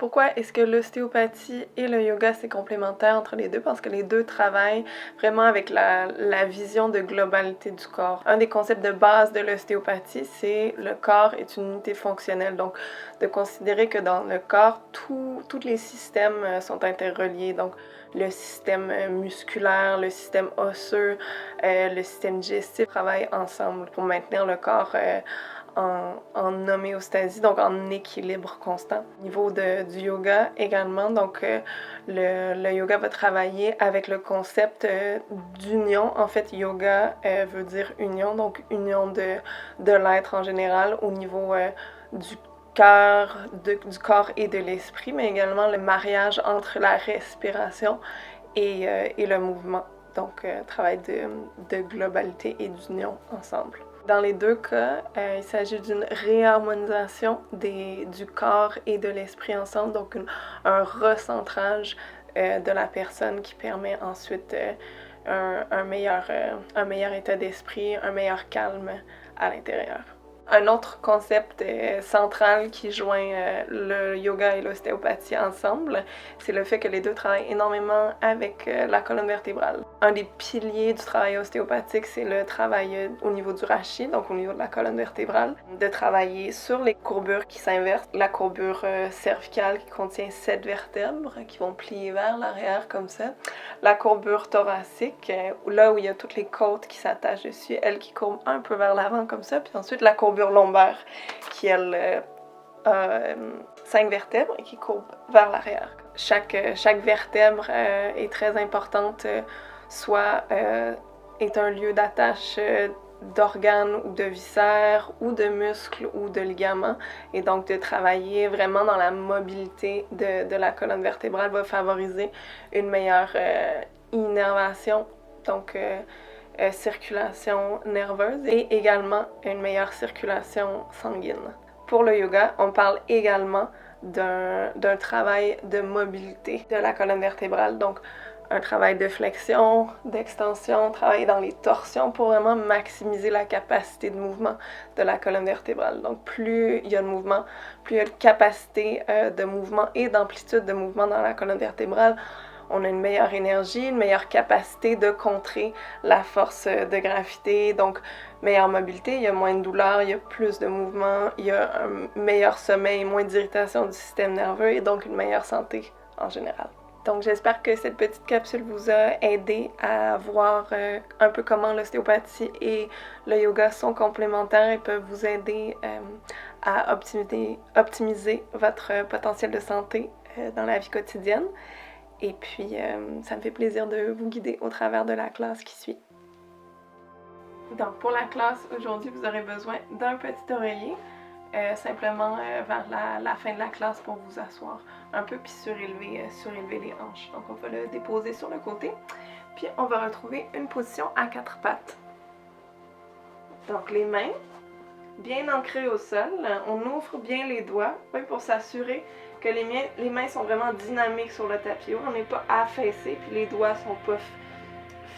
Pourquoi est-ce que l'ostéopathie et le yoga, c'est complémentaire entre les deux? Parce que les deux travaillent vraiment avec la vision de globalité du corps. Un des concepts de base de l'ostéopathie, c'est le corps est une unité fonctionnelle. Donc, de considérer que dans le corps, tous les systèmes sont interreliés. Donc, le système musculaire, le système osseux, le système digestif travaillent ensemble pour maintenir le corps en homéostasie, donc en équilibre constant. Au niveau du yoga également, donc le yoga va travailler avec le concept d'union. En fait, yoga veut dire union, donc union de l'être en général au niveau du cœur, du corps et de l'esprit, mais également le mariage entre la respiration et le mouvement. Donc, travail de globalité et d'union ensemble. Dans les deux cas, il s'agit d'une réharmonisation du corps et de l'esprit ensemble, donc un recentrage de la personne qui permet ensuite un meilleur état d'esprit, un meilleur calme à l'intérieur. Un autre concept central qui joint le yoga et l'ostéopathie ensemble, c'est le fait que les deux travaillent énormément avec la colonne vertébrale. Un des piliers du travail ostéopathique, c'est le travail au niveau du rachis, donc au niveau de la colonne vertébrale, de travailler sur les courbures qui s'inversent, la courbure cervicale qui contient 7 vertèbres qui vont plier vers l'arrière comme ça, la courbure thoracique, là où il y a toutes les côtes qui s'attachent dessus, elle qui courbe un peu vers l'avant comme ça, puis ensuite la courbure lombaire qui, elle, a 5 vertèbres et qui courbe vers l'arrière. Chaque vertèbre est très importante, soit est un lieu d'attache d'organes ou de viscères ou de muscles ou de ligaments, et donc de travailler vraiment dans la mobilité de la colonne vertébrale va favoriser une meilleure innervation, donc circulation nerveuse et également une meilleure circulation sanguine. Pour le yoga, on parle également d'un travail de mobilité de la colonne vertébrale, donc un travail de flexion, d'extension, travailler dans les torsions pour vraiment maximiser la capacité de mouvement de la colonne vertébrale. Donc plus il y a de mouvement, plus il y a de capacité de mouvement et d'amplitude de mouvement dans la colonne vertébrale, on a une meilleure énergie, une meilleure capacité de contrer la force de gravité, donc meilleure mobilité, il y a moins de douleur, il y a plus de mouvement, il y a un meilleur sommeil, moins d'irritation du système nerveux et donc une meilleure santé en général. Donc j'espère que cette petite capsule vous a aidé à voir un peu comment l'ostéopathie et le yoga sont complémentaires et peuvent vous aider à optimiser votre potentiel de santé dans la vie quotidienne. Et puis, ça me fait plaisir de vous guider au travers de la classe qui suit. Donc, pour la classe, aujourd'hui, vous aurez besoin d'un petit oreiller, simplement vers la fin de la classe pour vous asseoir un peu, puis surélever les hanches. Donc, on va le déposer sur le côté, puis on va retrouver une position à 4 pattes. Donc, les mains bien ancrées au sol, on ouvre bien les doigts pour s'assurer que les mains sont vraiment dynamiques sur le tapis. On n'est pas affaissé, puis les doigts sont pas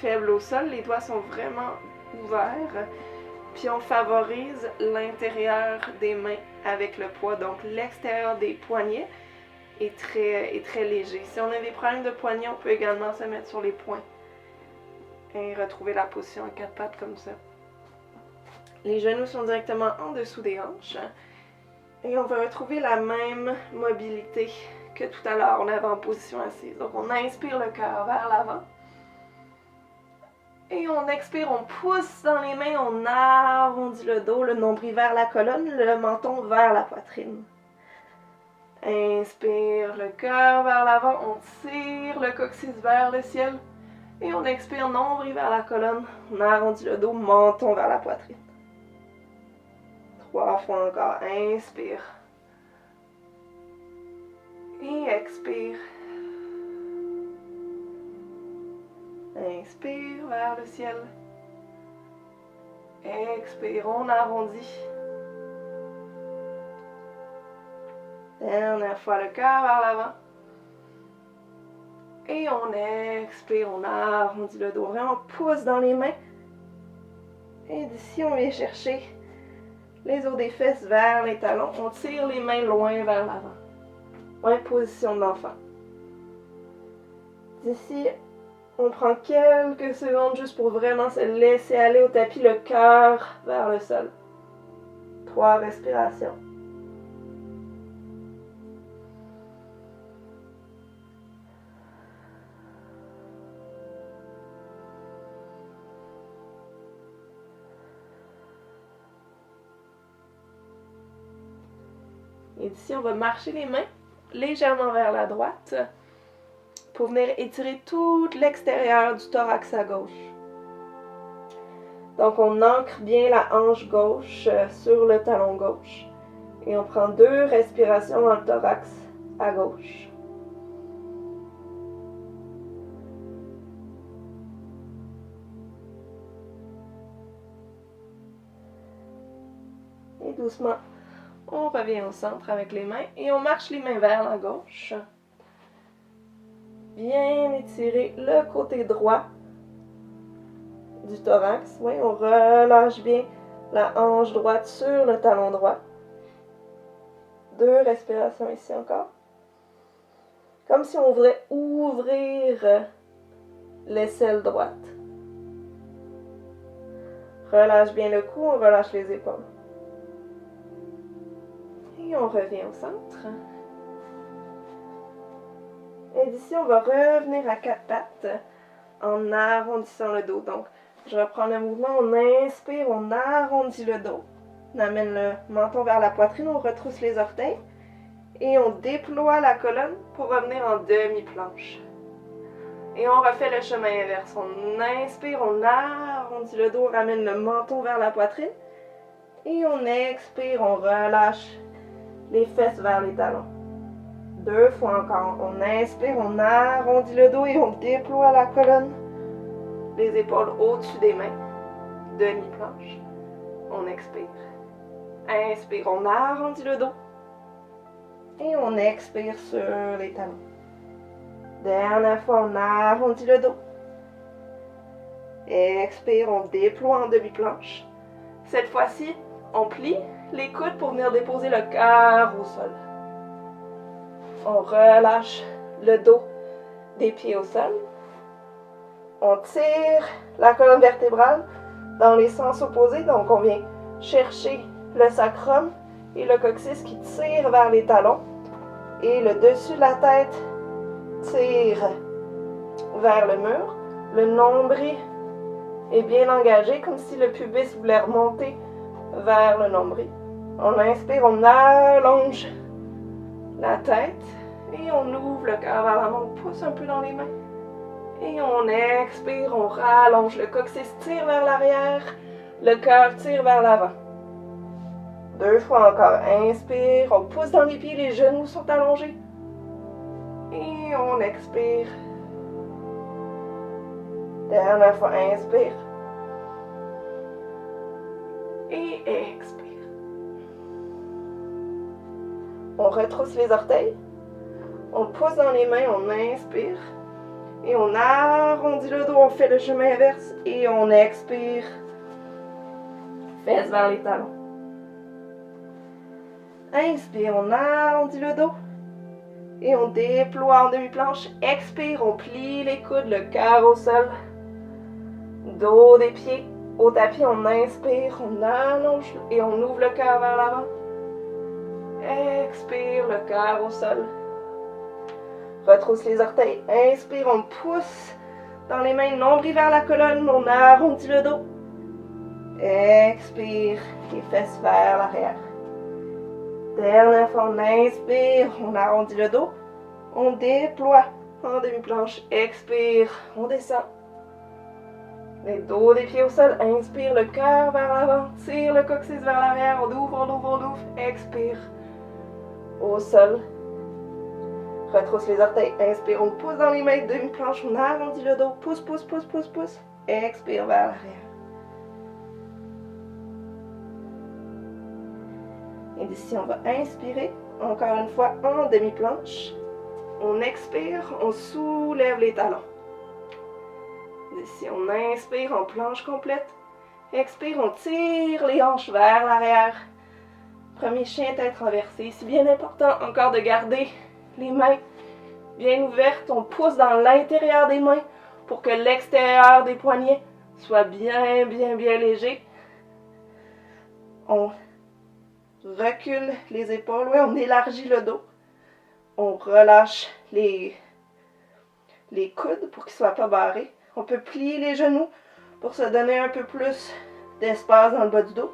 faibles au sol. Les doigts sont vraiment ouverts. Puis on favorise l'intérieur des mains avec le poids. Donc l'extérieur des poignets est très léger. Si on a des problèmes de poignets, on peut également se mettre sur les poings et retrouver la position à 4 pattes comme ça. Les genoux sont directement en dessous des hanches. Et on va retrouver la même mobilité que tout à l'heure, on avait en position assise. Donc on inspire le cœur vers l'avant. Et on expire, on pousse dans les mains, on arrondit le dos, le nombril vers la colonne, le menton vers la poitrine. Inspire le cœur vers l'avant, on tire le coccyx vers le ciel. Et on expire, nombril vers la colonne, on arrondit le dos, menton vers la poitrine. 3 fois encore, inspire. Et expire. Inspire vers le ciel. Expire, on arrondit. Dernière fois, le cœur vers l'avant. Et on expire, on arrondit le dos. Vraiment, on pousse dans les mains. Et d'ici, on vient chercher les os des fesses vers les talons. On tire les mains loin vers l'avant. Ouais, position de l'enfant. D'ici, on prend quelques secondes juste pour vraiment se laisser aller au tapis, le cœur vers le sol. 3 respirations. Et d'ici, on va marcher les mains légèrement vers la droite pour venir étirer tout l'extérieur du thorax à gauche. Donc, on ancre bien la hanche gauche sur le talon gauche. Et on prend 2 respirations dans le thorax à gauche. Et doucement, on revient au centre avec les mains et on marche les mains vers la gauche. Bien étirer le côté droit du thorax. Oui, on relâche bien la hanche droite sur le talon droit. 2 respirations ici encore. Comme si on voudrait ouvrir l'aisselle droite. Relâche bien le cou, on relâche les épaules. Et on revient au centre. Et d'ici, on va revenir à 4 pattes en arrondissant le dos. Donc, je reprends le mouvement, on inspire, on arrondit le dos. On amène le menton vers la poitrine, on retrousse les orteils. Et on déploie la colonne pour revenir en demi-planche. Et on refait le chemin inverse. On inspire, on arrondit le dos, on ramène le menton vers la poitrine. Et on expire, on relâche les fesses vers les talons. 2 fois encore. On inspire, on arrondit le dos et on déploie la colonne. Les épaules au-dessus des mains. Demi-planche. On expire. Inspire, on arrondit le dos. Et on expire sur les talons. Dernière fois, on arrondit le dos. Expire, on déploie en demi-planche. Cette fois-ci, on plie les coudes pour venir déposer le cœur au sol. On relâche le dos des pieds au sol. On tire la colonne vertébrale dans les sens opposés. Donc, on vient chercher le sacrum et le coccyx qui tire vers les talons. Et le dessus de la tête tire vers le mur. Le nombril est bien engagé, comme si le pubis voulait remonter vers le nombril. On inspire, on allonge la tête et on ouvre le cœur vers l'avant, on pousse un peu dans les mains. Et on expire, on rallonge, le coccyx tire vers l'arrière, le cœur tire vers l'avant. 2 fois encore, inspire, on pousse dans les pieds, les genoux sont allongés. Et on expire. Dernière fois, inspire. Et expire. On retrousse les orteils. On pousse dans les mains, on inspire. Et on arrondit le dos, on fait le chemin inverse. Et on expire. Fesses vers les talons. Inspire, on arrondit le dos. Et on déploie en demi-planche. Expire, on plie les coudes, le cœur au sol. Dos des pieds au tapis, on inspire, on allonge et on ouvre le cœur vers l'avant. Expire, le cœur au sol. Retrousse les orteils. Inspire, on pousse dans les mains, nombril vers la colonne, on arrondit le dos. Expire, les fesses vers l'arrière. Dernière fois, on inspire, on arrondit le dos. On déploie en demi-planche. Expire, on descend. Les dos des pieds au sol. Inspire, le cœur vers l'avant. Tire le coccyx vers l'arrière. On ouvre, on ouvre, on ouvre. Expire. Au sol. Retrousse les orteils. Inspire, on pousse dans les mains. Demi-planche, on arrondit le dos. Pousse, pousse, pousse, pousse, pousse. Expire vers l'arrière. Et d'ici, on va inspirer. Encore une fois, en demi-planche. On expire, on soulève les talons. D'ici, on inspire en planche complète. Expire, on tire les hanches vers l'arrière. Premier chien, tête renversée. C'est bien important encore de garder les mains bien ouvertes. On pousse dans l'intérieur des mains pour que l'extérieur des poignets soit bien léger. On recule les épaules, oui, on élargit le dos. On relâche les coudes pour qu'ils ne soient pas barrés. On peut plier les genoux pour se donner un peu plus d'espace dans le bas du dos.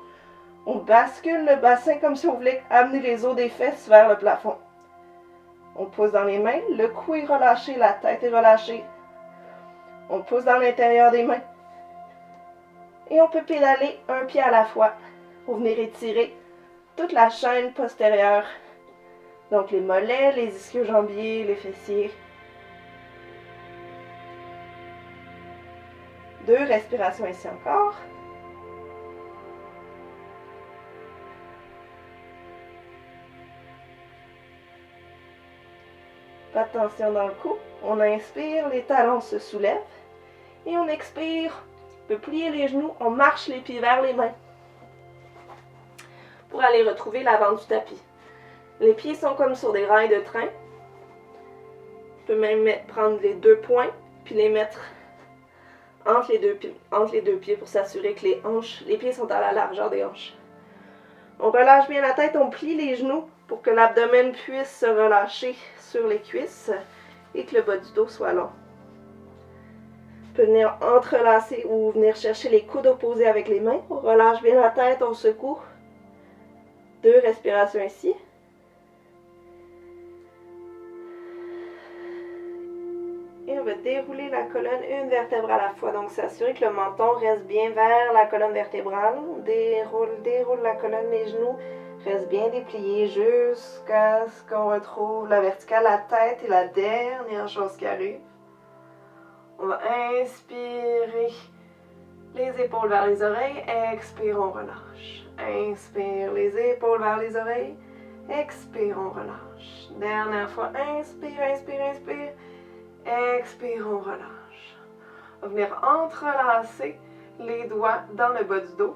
On bascule le bassin comme si on voulait amener les os des fesses vers le plafond. On pousse dans les mains, le cou est relâché, la tête est relâchée. On pousse dans l'intérieur des mains. Et on peut pédaler un pied à la fois pour venir étirer toute la chaîne postérieure. Donc les mollets, les ischio-jambiers, les fessiers. 2 respirations ici encore. Pas de tension dans le cou. On inspire, les talons se soulèvent. Et on expire, on peut plier les genoux, on marche les pieds vers les mains pour aller retrouver l'avant du tapis. Les pieds sont comme sur des rails de train. On peut même prendre les 2 poings puis les mettre entre les deux pieds pour s'assurer que les pieds sont à la largeur des hanches. On relâche bien la tête, on plie les genoux pour que l'abdomen puisse se relâcher sur les cuisses et que le bas du dos soit long. On peut venir entrelacer ou venir chercher les coudes opposés avec les mains. On relâche bien la tête, on secoue. 2 respirations ici. Et on va dérouler la colonne une vertèbre à la fois. Donc, s'assurer que le menton reste bien vers la colonne vertébrale. On déroule la colonne, les genoux restent bien dépliés jusqu'à ce qu'on retrouve la verticale, la tête est la dernière chose qui arrive. On va inspirer les épaules vers les oreilles. Expire, on relâche. Inspire les épaules vers les oreilles. Expire, on relâche. Dernière fois. Inspire, inspire, inspire. Expire, on relâche. On va venir entrelacer les doigts dans le bas du dos.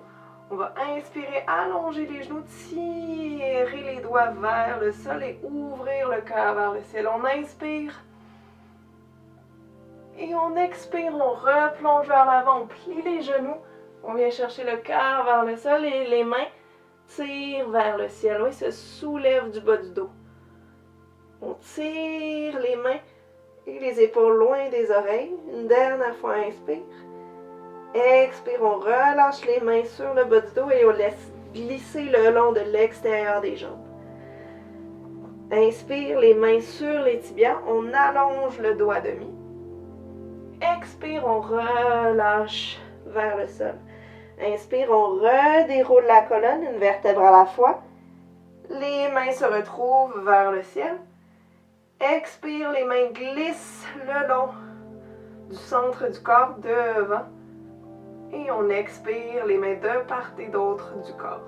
On va inspirer, allonger les genoux, tirer les doigts vers le sol et ouvrir le cœur vers le ciel. On inspire. Et on expire, on replonge vers l'avant, on plie les genoux. On vient chercher le cœur vers le sol et les mains tirent vers le ciel. Oui, se soulèvent du bas du dos. On tire les mains et les épaules loin des oreilles. Une dernière fois, inspire. Expire, on relâche les mains sur le bas du dos et on laisse glisser le long de l'extérieur des jambes. Inspire, les mains sur les tibias. On allonge le dos à demi. Expire, on relâche vers le sol. Inspire, on redéroule la colonne, une vertèbre à la fois. Les mains se retrouvent vers le ciel. Expire, les mains glissent le long du centre du corps devant. Et on expire, les mains de part et d'autre du corps.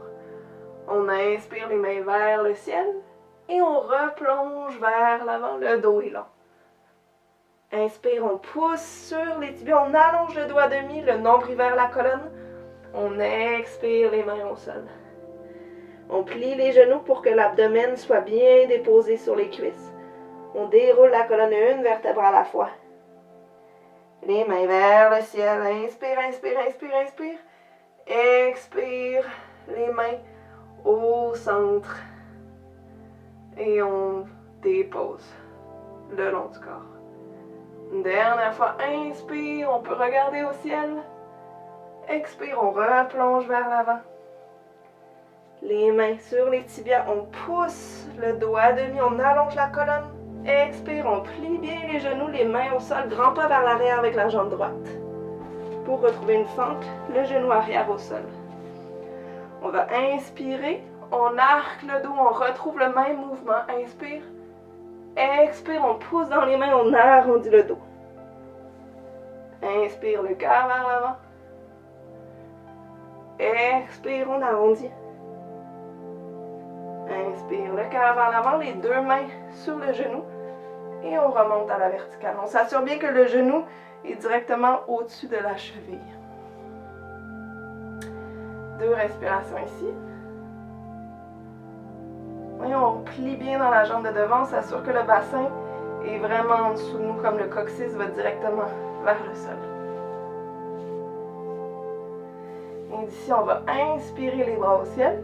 On inspire les mains vers le ciel et on replonge vers l'avant, le dos est long. Inspire, on pousse sur les tibias, on allonge le dos à demi, le nombril vers la colonne. On expire les mains au sol. On plie les genoux pour que l'abdomen soit bien déposé sur les cuisses. On déroule la colonne une vertèbre à la fois. Les mains vers le ciel. Inspire, inspire, inspire, inspire. Expire, les mains au centre. Et on dépose le long du corps. Une dernière fois, inspire, on peut regarder au ciel. Expire, on replonge vers l'avant. Les mains sur les tibias, on pousse le dos à demi, on allonge la colonne. Expire, on plie bien les genoux, les mains au sol, grand pas vers l'arrière avec la jambe droite. Pour retrouver une fente, le genou arrière au sol. On va inspirer, on arque le dos, on retrouve le même mouvement. Inspire. Expire, on pousse dans les mains, on arrondit le dos. Inspire, le cœur vers l'avant. Expire, on arrondit. Inspire, le cœur vers l'avant, les 2 mains sur le genou. Et on remonte à la verticale. On s'assure bien que le genou est directement au-dessus de la cheville. 2 respirations ici. Voyons, on plie bien dans la jambe de devant, on s'assure que le bassin est vraiment en dessous de nous, comme le coccyx va directement vers le sol. Et d'ici, on va inspirer les bras au ciel.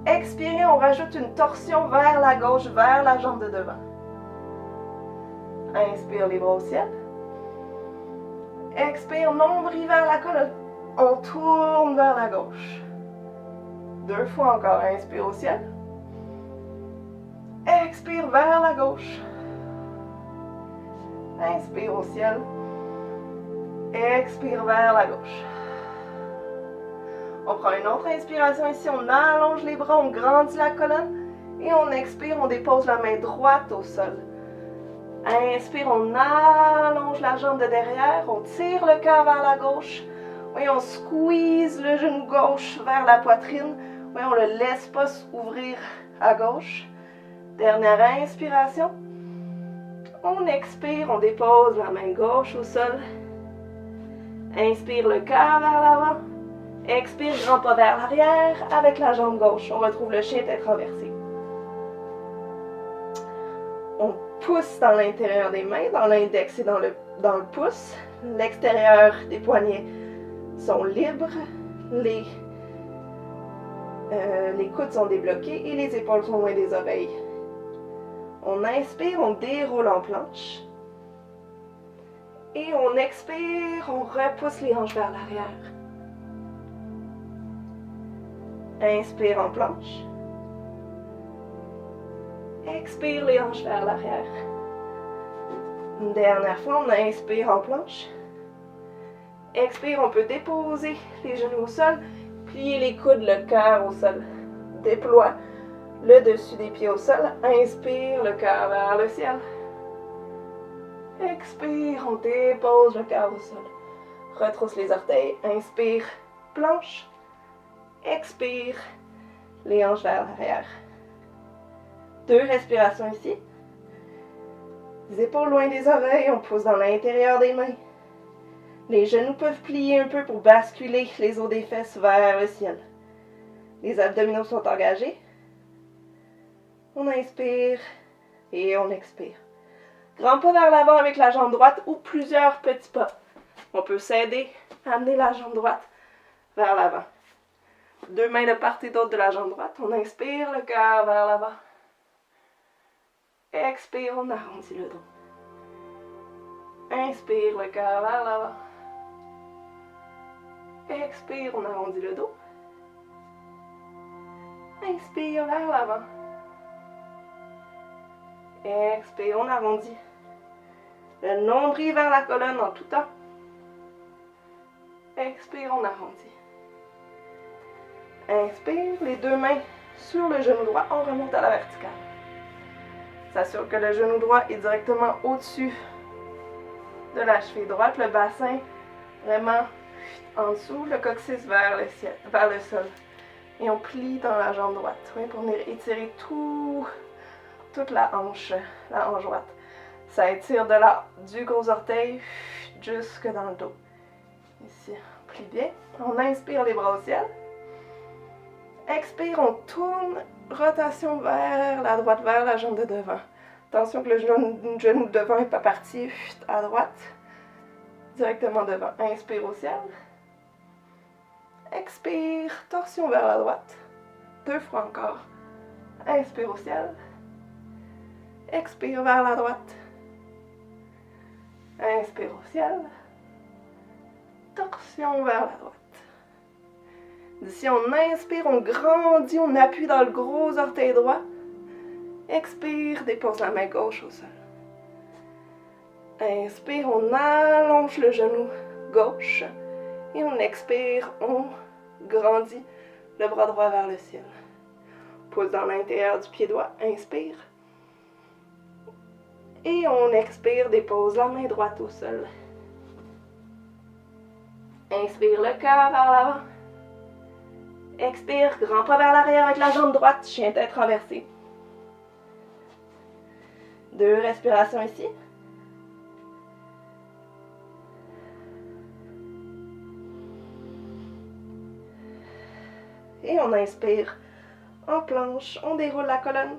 Expirer, on rajoute une torsion vers la gauche, vers la jambe de devant. Inspire les bras au ciel. Expire, nombril vers la colonne. On tourne vers la gauche. 2 fois encore, inspire au ciel. Expire vers la gauche. Inspire au ciel. Expire vers la gauche. On prend une autre inspiration ici, on allonge les bras, on grandit la colonne. Et on expire, on dépose la main droite au sol. Inspire, on allonge la jambe de derrière, on tire le cœur vers la gauche. Oui, on squeeze le genou gauche vers la poitrine. Oui, on ne le laisse pas s'ouvrir à gauche. Dernière inspiration. On expire, on dépose la main gauche au sol. Inspire le cœur vers l'avant. Expire, grand pas vers l'arrière avec la jambe gauche. On retrouve le chien tête renversée. On pousse dans l'intérieur des mains, dans l'index et dans le pouce. L'extérieur des poignets sont libres. Les coudes sont débloqués et les épaules sont loin des oreilles. On inspire, on déroule en planche. Et on expire, on repousse les hanches vers l'arrière. Inspire en planche. Expire les hanches vers l'arrière. Une dernière fois, on inspire en planche. Expire, on peut déposer les genoux au sol, plier les coudes, le cœur au sol. Déploie le dessus des pieds au sol. Inspire, le cœur vers le ciel. Expire, on dépose le cœur au sol. Retrousse les orteils. Inspire, planche. Expire, les hanches vers l'arrière. 2 respirations ici. Les épaules loin des oreilles, on pousse dans l'intérieur des mains. Les genoux peuvent plier un peu pour basculer les os des fesses vers le ciel. Les abdominaux sont engagés. On inspire et on expire. Grand pas vers l'avant avec la jambe droite ou plusieurs petits pas. On peut s'aider à amener la jambe droite vers l'avant. 2 mains de part et d'autre de la jambe droite. On inspire, le cœur vers l'avant. Expire, on arrondit le dos. Inspire, le cœur vers l'avant. Expire, on arrondit le dos. Inspire vers l'avant. Expire, on arrondit. Le nombril vers la colonne en tout temps. Expire, on arrondit. Inspire, les 2 mains sur le genou droit, on remonte à la verticale. S'assure que le genou droit est directement au-dessus de la cheville droite, le bassin vraiment en dessous, le coccyx vers le ciel, vers le sol. Et on plie dans la jambe droite, oui, pour venir étirer toute la hanche droite. Ça étire du gros orteil jusque dans le dos. Ici, on plie bien. On inspire les bras au ciel. Expire, on tourne, rotation vers la droite, vers la jambe de devant. Attention que le genou de devant n'est pas parti à droite, directement devant. Inspire au ciel. Expire, torsion vers la droite. 2 fois encore. Inspire au ciel. Expire vers la droite. Inspire au ciel. Torsion vers la droite. D'ici, on inspire, on grandit, on appuie dans le gros orteil droit. Expire, dépose la main gauche au sol. Inspire, on allonge le genou gauche. Et on expire, on grandit le bras droit vers le ciel. Pousse dans l'intérieur du pied droit, inspire. Et on expire, dépose la main droite au sol. Inspire le cœur vers l'avant. Expire, grand pas vers l'arrière avec la jambe droite, chien tête renversée. 2 respirations ici. Et on inspire en planche, on déroule la colonne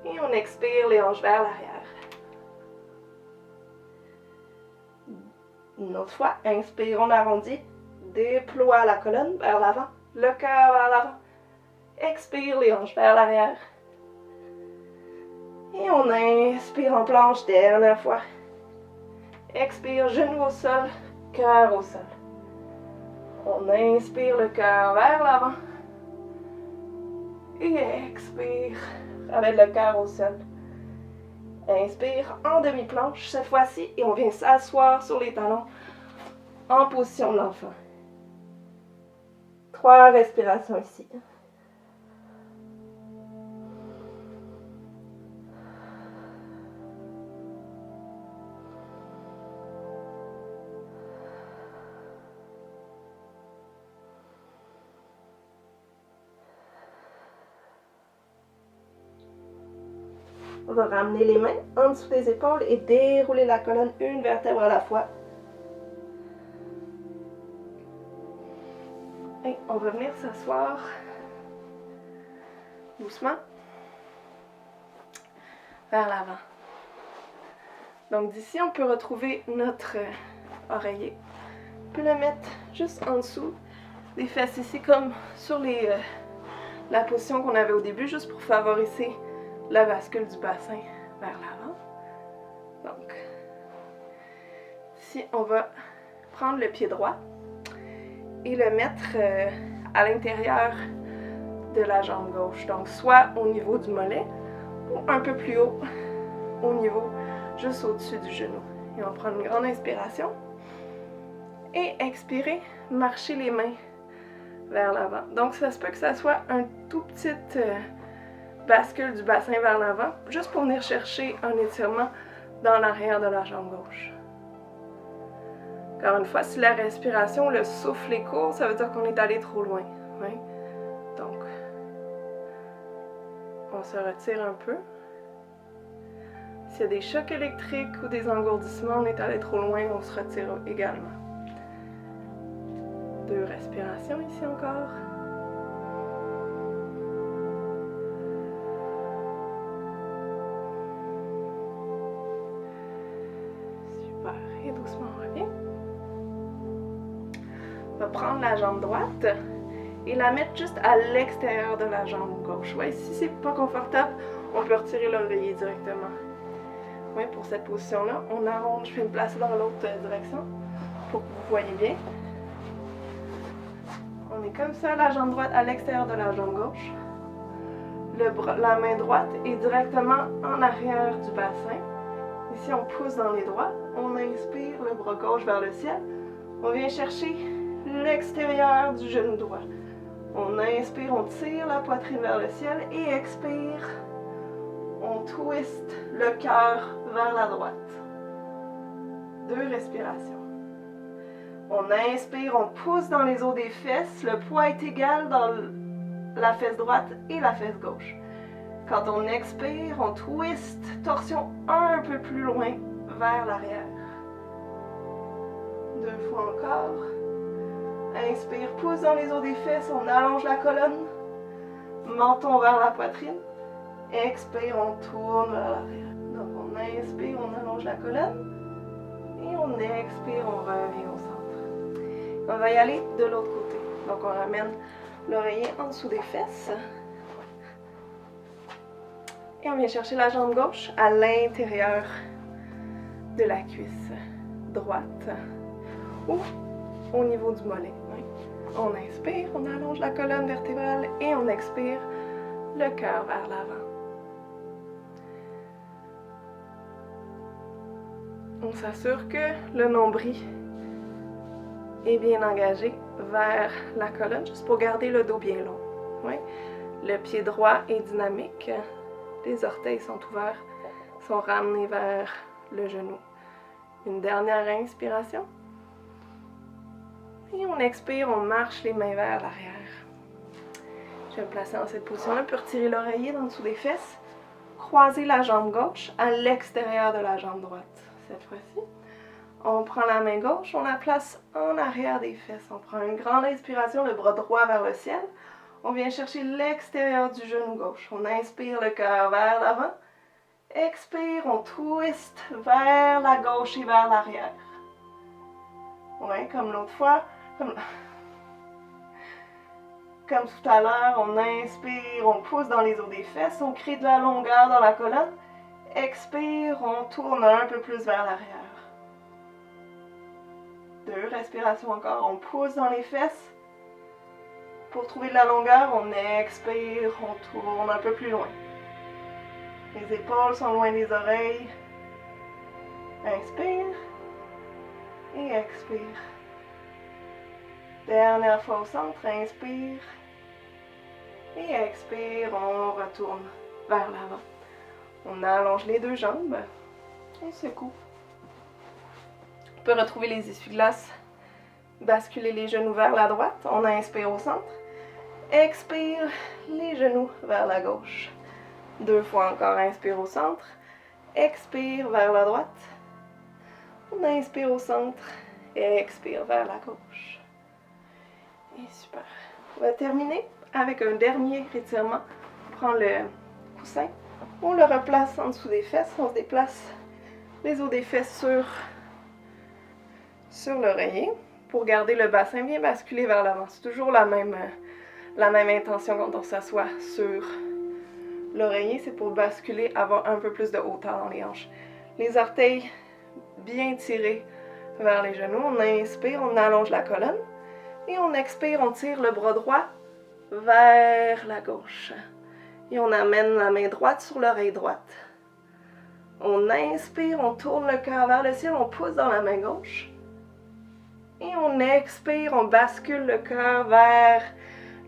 et on expire les hanches vers l'arrière. Une autre fois, inspire, on arrondit, déploie la colonne vers l'avant, le cœur vers l'avant, expire les hanches vers l'arrière. Et on inspire en planche, dernière fois. Expire, genou au sol, cœur au sol. On inspire le cœur vers l'avant. Et expire, avec le cœur au sol. Inspire en demi-planche cette fois-ci et on vient s'asseoir sur les talons en position de l'enfant. 3 respirations ici. On va ramener les mains en dessous des épaules et dérouler la colonne une vertèbre à la fois. Et on va venir s'asseoir doucement vers l'avant. Donc d'ici, on peut retrouver notre oreiller. On peut le mettre juste en dessous des fesses ici, comme sur la position qu'on avait au début, juste pour favoriser la bascule du bassin vers l'avant. Donc, ici, on va prendre le pied droit et le mettre à l'intérieur de la jambe gauche. Donc, soit au niveau du mollet ou un peu plus haut, au niveau juste au-dessus du genou. Et on prend une grande inspiration. Et expirer, marcher les mains vers l'avant. Donc, ça se peut que ça soit un tout petit bascule du bassin vers l'avant, juste pour venir chercher un étirement dans l'arrière de la jambe gauche. Encore une fois, si la respiration, le souffle est court, ça veut dire qu'on est allé trop loin. Oui? Donc, on se retire un peu. S'il y a des chocs électriques ou des engourdissements, on est allé trop loin, on se retire également. 2 respirations ici encore. Super. Et doucement, on revient. On va prendre la jambe droite et la mettre juste à l'extérieur de la jambe gauche. Ouais, si c'est pas confortable, on peut retirer l'oreiller directement. Oui, pour cette position-là, on arronde, je vais me placer dans l'autre direction pour que vous voyez bien. On est comme ça, la jambe droite à l'extérieur de la jambe gauche. La main droite est directement en arrière du bassin. Ici, on pousse dans les doigts. On inspire le bras gauche vers le ciel. On vient chercher l'extérieur du genou droit. On inspire, on tire la poitrine vers le ciel et expire. On twist le cœur vers la droite. 2 respirations. On inspire, on pousse dans les os des fesses. Le poids est égal dans la fesse droite et la fesse gauche. Quand on expire, on twist, torsion un peu plus loin vers l'arrière. 2 fois encore. Inspire, pousse dans les os des fesses, on allonge la colonne. Menton vers la poitrine. Expire, on tourne vers l'arrière. Donc on inspire, on allonge la colonne. Et on expire, on revient au centre. On va y aller de l'autre côté. Donc on ramène l'oreiller en dessous des fesses. Et on vient chercher la jambe gauche à l'intérieur de la cuisse droite. Ou au niveau du mollet. On inspire, on allonge la colonne vertébrale et on expire le cœur vers l'avant. On s'assure que le nombril est bien engagé vers la colonne, juste pour garder le dos bien long. Oui. Le pied droit est dynamique, les orteils sont ouverts, sont ramenés vers le genou. Une dernière inspiration. Et on expire, on marche les mains vers l'arrière. Je vais me placer dans cette position-là pour retirer l'oreiller en dessous des fesses. Croiser la jambe gauche à l'extérieur de la jambe droite. Cette fois-ci, on prend la main gauche, on la place en arrière des fesses. On prend une grande inspiration, le bras droit vers le ciel. On vient chercher l'extérieur du genou gauche. On inspire le cœur vers l'avant. Expire, on twist vers la gauche et vers l'arrière. Ouais, comme l'autre fois. Comme tout à l'heure, on inspire, on pousse dans les os des fesses, on crée de la longueur dans la colonne. Expire, on tourne un peu plus vers l'arrière. 2 respirations encore, on pousse dans les fesses. Pour trouver de la longueur, on expire, on tourne un peu plus loin. Les épaules sont loin des oreilles. Inspire et expire. Dernière fois au centre, inspire et expire, on retourne vers l'avant. On allonge les 2 jambes et secoue. On peut retrouver les essuie-glaces, basculer les genoux vers la droite. On inspire au centre. Expire, les genoux vers la gauche. 2 fois encore, inspire au centre. Expire vers la droite. On inspire au centre et expire vers la gauche. Et super. On va terminer avec un dernier étirement. On prend le coussin. On le replace en dessous des fesses. On se déplace les os des fesses sur l'oreiller pour garder le bassin bien basculé vers l'avant. C'est toujours la même intention quand on s'assoit sur l'oreiller. C'est pour basculer, avoir un peu plus de hauteur dans les hanches. Les orteils bien tirés vers les genoux. On inspire, on allonge la colonne. Et on expire, on tire le bras droit vers la gauche. Et on amène la main droite sur l'oreille droite. On inspire, on tourne le cœur vers le ciel, on pousse dans la main gauche. Et on expire, on bascule le cœur vers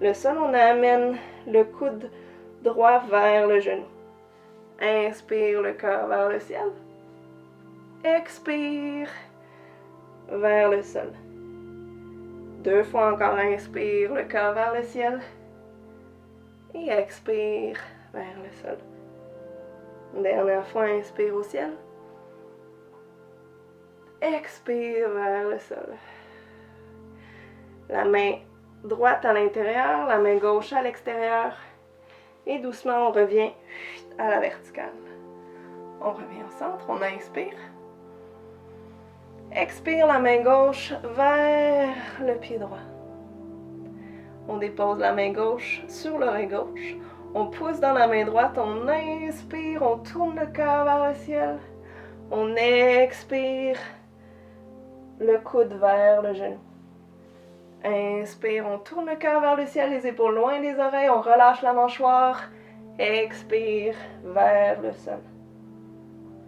le sol. On amène le coude droit vers le genou. Inspire le cœur vers le ciel. Expire vers le sol. 2 fois encore, inspire le cœur vers le ciel. Et expire vers le sol. Dernière fois, inspire au ciel. Expire vers le sol. La main droite à l'intérieur, la main gauche à l'extérieur. Et doucement, on revient à la verticale. On revient au centre, on inspire. Expire la main gauche vers le pied droit. On dépose la main gauche sur l'oreille gauche. On pousse dans la main droite, on inspire, on tourne le cœur vers le ciel. On expire, le coude vers le genou. Inspire, on tourne le cœur vers le ciel, les épaules loin des oreilles, on relâche la mâchoire. Expire vers le sol.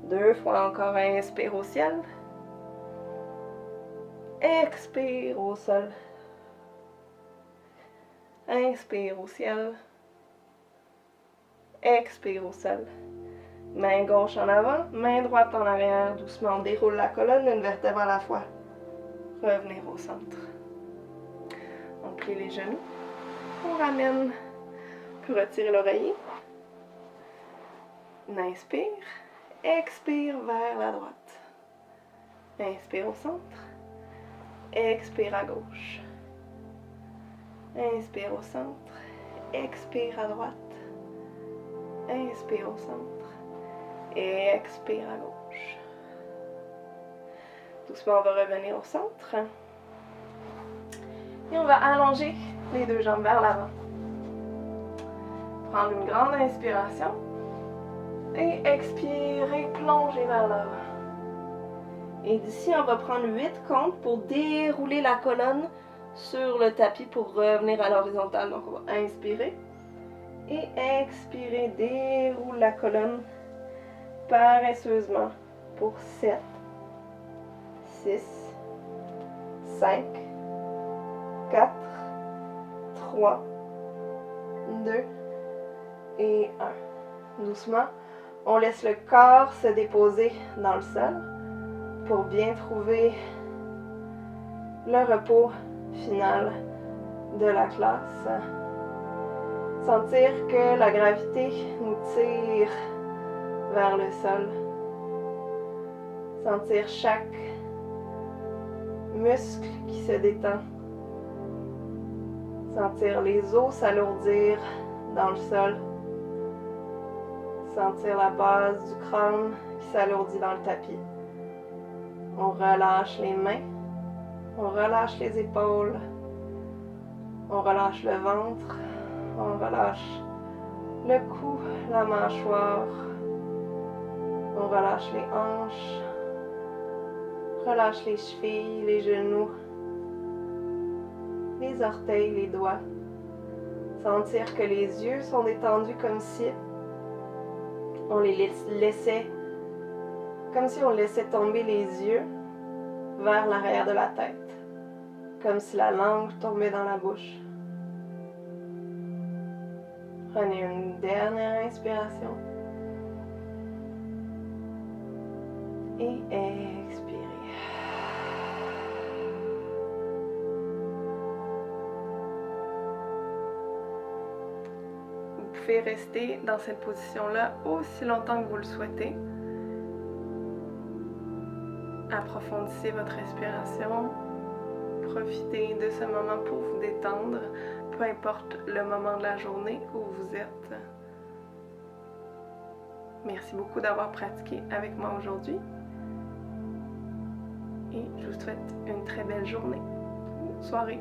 2 fois encore, inspire au ciel. Expire au sol. Inspire au ciel. Expire au sol. Main gauche en avant, main droite en arrière. Doucement, on déroule la colonne, une vertèbre à la fois. Revenir au centre. On plie les genoux. On ramène. On peut retirer l'oreiller. On inspire. Expire vers la droite. Inspire au centre. Expire à gauche. Inspire au centre. Expire à droite. Inspire au centre. Et expire à gauche. Doucement, on va revenir au centre. Et on va allonger les 2 jambes vers l'avant. Prendre une grande inspiration. Et expirer, plonger vers l'avant. Et d'ici, on va prendre 8 comptes pour dérouler la colonne sur le tapis pour revenir à l'horizontale. Donc, on va inspirer et expirer. Déroule la colonne paresseusement pour 7, 6, 5, 4, 3, 2 et 1. Doucement, on laisse le corps se déposer dans le sol pour bien trouver le repos final de la classe. Sentir que la gravité nous tire vers le sol. Sentir chaque muscle qui se détend. Sentir les os s'alourdir dans le sol. Sentir la base du crâne qui s'alourdit dans le tapis. On relâche les mains. On relâche les épaules. On relâche le ventre. On relâche le cou, la mâchoire. On relâche les hanches. Relâche les chevilles, les genoux. Les orteils, les doigts. Sentir que les yeux sont détendus comme si on les laissait, comme si on laissait tomber les yeux vers l'arrière de la tête, comme si la langue tombait dans la bouche. Prenez une dernière inspiration et expirez. Vous pouvez rester dans cette position-là aussi longtemps que vous le souhaitez. Approfondissez votre respiration. Profitez de ce moment pour vous détendre, peu importe le moment de la journée où vous êtes. Merci beaucoup d'avoir pratiqué avec moi aujourd'hui. Et je vous souhaite une très belle journée ou soirée.